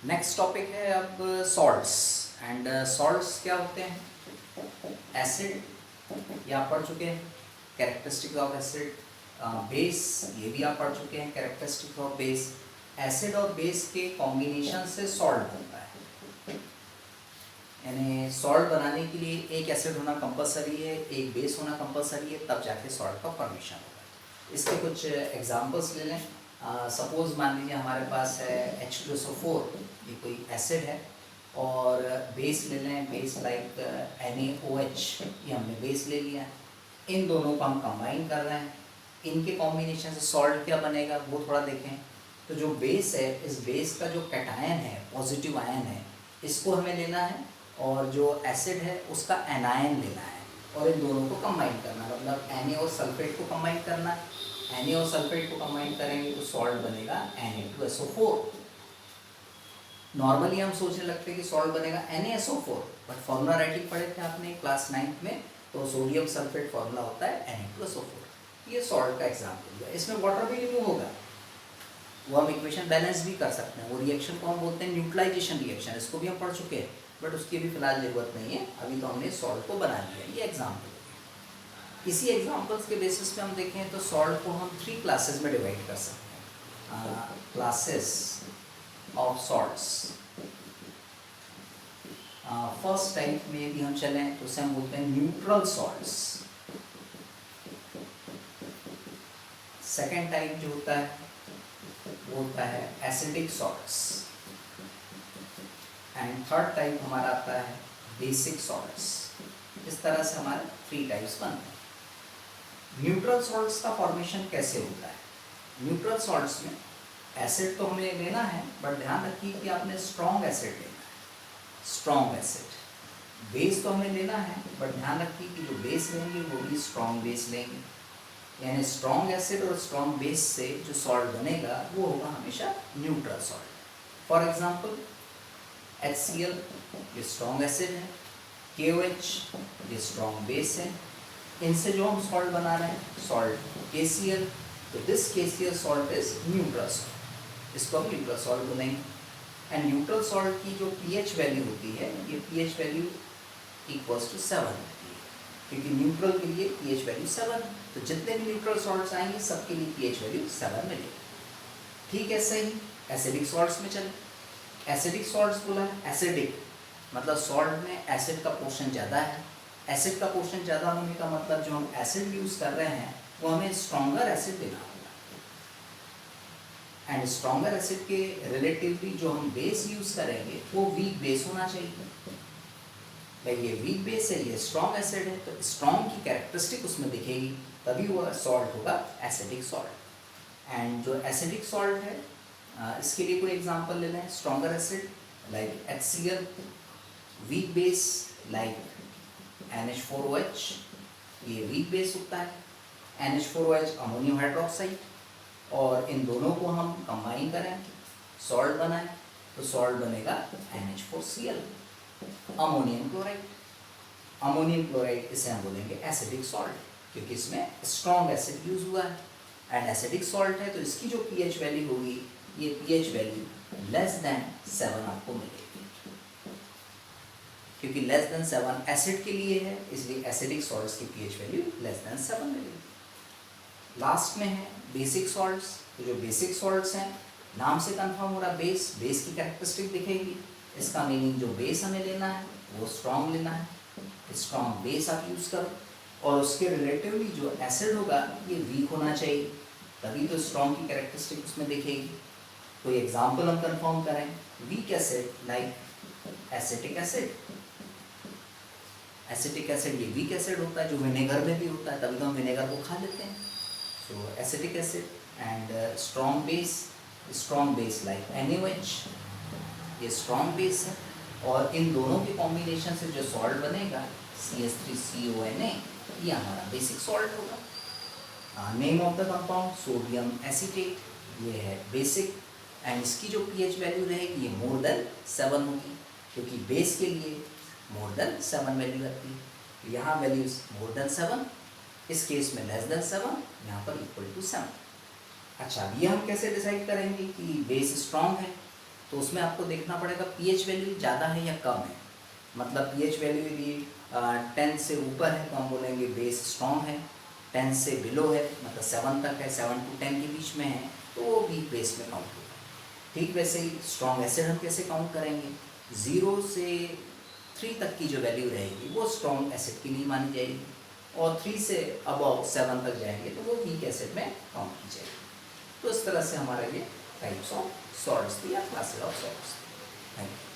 Next topic है अब salts and salts क्या होते हैं? एसिड ये आप पढ़ चुके हैं, कैरेक्टरिस्टिक ऑफ एसिड। बेस ये भी आप पढ़ चुके हैं, कैरेक्टरिस्टिक ऑफ बेस। एसिड और बेस के कॉम्बिनेशन से सॉल्ट बनता है, यानी सॉल्ट बनाने के लिए एक एसिड होना कंपलसरी है, एक बेस होना कंपलसरी है, तब जाके सॉल्ट का फॉर्मेशन होगा। इसके कुछ एग्जांपल्स ले लें। सपोज मान लीजिए हमारे पास है H2SO4, ये कोई एसिड है, और बेस ले लें, बेस लाइक NaOH, ये हमने बेस ले लिया है। इन दोनों को हम कंबाइन कर रहे हैं, इनके कॉम्बिनेशन से सॉल्ट क्या बनेगा वो थोड़ा देखें। तो जो बेस है, इस बेस का जो कैटायन है, पॉजिटिव आयन है, इसको हमें लेना है, और जो एसिड है उसका एनायन लेना है, और इन दोनों को कंबाइन करना है। मतलब Na और सल्फेट को कंबाइन करना है। Na और सल्फेट को कंबाइन करेंगे तो सॉल्ट बनेगा Na2SO4। नॉर्मली हम सोचने लगते हैं कि सॉल्ट बनेगा NaSO4, बट फॉर्मूला राइटिंग पढ़े थे आपने क्लास 9th में, तो सोडियम सल्फेट फॉर्मूला होता है Na2SO4। ये सॉल्ट का एग्जाम्पल है। इसमें वाटर भी रिमूव होगा, वो हम इक्वेशन बैलेंस भी कर सकते हैं। वो रिएक्शन को हम बोलते हैं न्यूट्रलाइजेशन रिएक्शन, इसको भी हम पढ़ चुके हैं, बट उसकी भी फिलहाल जरूरत नहीं है, अभी तो हमने सॉल्ट को बना लिया। ये एग्जाम्पल। इसी एग्जाम्पल्स के बेसिस पे हम देखें तो सॉल्ट को हम 3 क्लासेस में डिवाइड कर सकते हैं। Classes of salts. First type में भी हम चलें तो उसे हम बोलते हैं न्यूट्रल सॉल्ट्स। सेकेंड टाइप जो होता है वो होता है acidic salts, and third type हमारा आता है बेसिक सॉल्ट्स। इस तरह से हमारे 3 टाइप्स बनते हैं। न्यूट्रल सॉल्ट्स का फॉर्मेशन कैसे होता है? न्यूट्रल सॉल्ट्स में एसिड तो हमें लेना है, बट ध्यान रखिए कि आपने स्ट्रॉन्ग एसिड लेना है, स्ट्रॉन्ग एसिड। बेस तो हमें लेना है, बट ध्यान रखिए कि जो बेस लेंगे वो भी स्ट्रॉन्ग बेस लेंगे, यानी स्ट्रॉन्ग एसिड और स्ट्रॉन्ग बेस से जो सॉल्ट बनेगा वो होगा हमेशा neutral salt. For example HCl ये स्ट्रॉन्ग एसिड है, KOH ये स्ट्रॉन्ग बेस है। इनसे जो हम सॉल्ट बना रहे हैं सॉल्ट KCl, तो this KCl salt is neutral salt, इसको हम न्यूट्रल सॉल्ट बनाएंगे। एंड न्यूट्रल सॉल्ट की जो pH वैल्यू होती है, ये pH वैल्यू इक्वल्स टू 7 होती है, क्योंकि न्यूट्रल के लिए pH वैल्यू 7, तो जितने भी न्यूट्रल सॉल्ट्स आएंगे सबके लिए pH वैल्यू 7 मिलेगी। ठीक है, सही। एसिडिक सॉल्ट्स में चले। एसिडिक सॉल्ट्स बोला है, एसिडिक मतलब सॉल्ट में एसिड का पोर्शन ज़्यादा है। एसिड का पोर्शन ज़्यादा होने का मतलब जो हम एसिड यूज़ कर रहे हैं वो हमें स्ट्रॉन्गर एसिड देना होगा, एंड स्ट्रॉन्गर एसिड के रिलेटिवली जो हम बेस यूज़ करेंगे वो वीक बेस होना चाहिए। भाई ये वीक बेस है, ये स्ट्रॉन्ग एसिड है, तो स्ट्रॉन्ग की कैरेक्टरिस्टिक उसमें दिखेगी, तभी वो सॉल्ट होगा एसिडिक सॉल्ट। एंड जो एसिडिक सॉल्ट है इसके लिए कोई एग्जांपल ले लें। Stronger acid like HCl, weak base like NH4OH, ये वीक बेस होता है। NH4OH अमोनियम हाइड्रोक्साइड, और इन दोनों को हम कंबाइन करें, सॉल्ट बनाएं, तो सॉल्ट बनेगा NH4Cl, ammonium chloride. Ammonium chloride इसे हम बोलेंगे एसिडिक सॉल्ट, क्योंकि इसमें स्ट्रॉन्ग एसिड यूज हुआ है, एंड एसिडिक सॉल्ट है तो इसकी जो pH वैल्यू होगी, ये pH वैल्यू लेस देन 7 आपको मिलेगी, क्योंकि लेस देन 7 एसिड के लिए है, इसलिए एसिडिक सॉल्ट्स की pH वैल्यू लेस देन 7 मिलेगी। लास्ट में है बेसिक सॉल्ट्स। तो जो बेसिक सॉल्ट्स हैं, नाम से कंफर्म हो रहा, बेस, बेस की कैरेक्टरिस्टिक दिखेगी। इसका मीनिंग जो बेस हमें लेना है वो स्ट्रॉन्ग लेना है, स्ट्रॉन्ग बेस आप यूज़ करो, और उसके रिलेटिवली जो एसिड होगा ये वीक होना चाहिए, तभी तो स्ट्रॉन्ग की कैरेक्टरिस्टिक उसमें दिखेगी। कोई एग्जाम्पल हम कंफर्म करें, weak acid like acetic acid. Acetic acid ये वीक एसिड होता है, जो विनेगर में भी होता है, तभी तो हम विनेगर को खा लेते हैं। So acetic acid. And strong base like NaOH, ये स्ट्रॉन्ग बेस है, और इन दोनों के कॉम्बिनेशन से जो सॉल्ट बनेगा CH3CONA, ये हमारा बेसिक सॉल्ट होगा। Name of the compound sodium acetate, ये है बेसिक, एंड इसकी जो pH वैल्यू रहेगी ये मोर देन 7 होगी, क्योंकि बेस के लिए मोर देन 7 वैल्यू आती है। यहाँ वैल्यूज मोर देन 7, इस केस में लेस देन 7, यहाँ पर इक्वल टू 7। अच्छा, अब ये हम कैसे डिसाइड करेंगे कि बेस स्ट्रॉन्ग है? तो उसमें आपको देखना पड़ेगा पीएच वैल्यू ज़्यादा है या कम है। मतलब पीएच वैल्यू यदि 10 से ऊपर है तो हम बोलेंगे बेस स्ट्रॉन्ग है, 10 से बिलो है मतलब 7 तक है, 7 to 10 के बीच में है तो वो वीक बेस में काउंट होगा। ठीक वैसे ही स्ट्रॉन्ग एसिड हम कैसे काउंट करेंगे, 0 से 3 तक की जो वैल्यू रहेगी वो स्ट्रॉन्ग एसिड की नहीं मानी जाएगी, और 3 से अबव 7 तक जाएंगे तो वो वीक एसिड में काउंट की जाएगी। तो इस तरह से हमारा ये टाइप्स ऑफ सॉल्ट्स थी या क्लासेस ऑफ सॉल्ट्स थी। Thank you.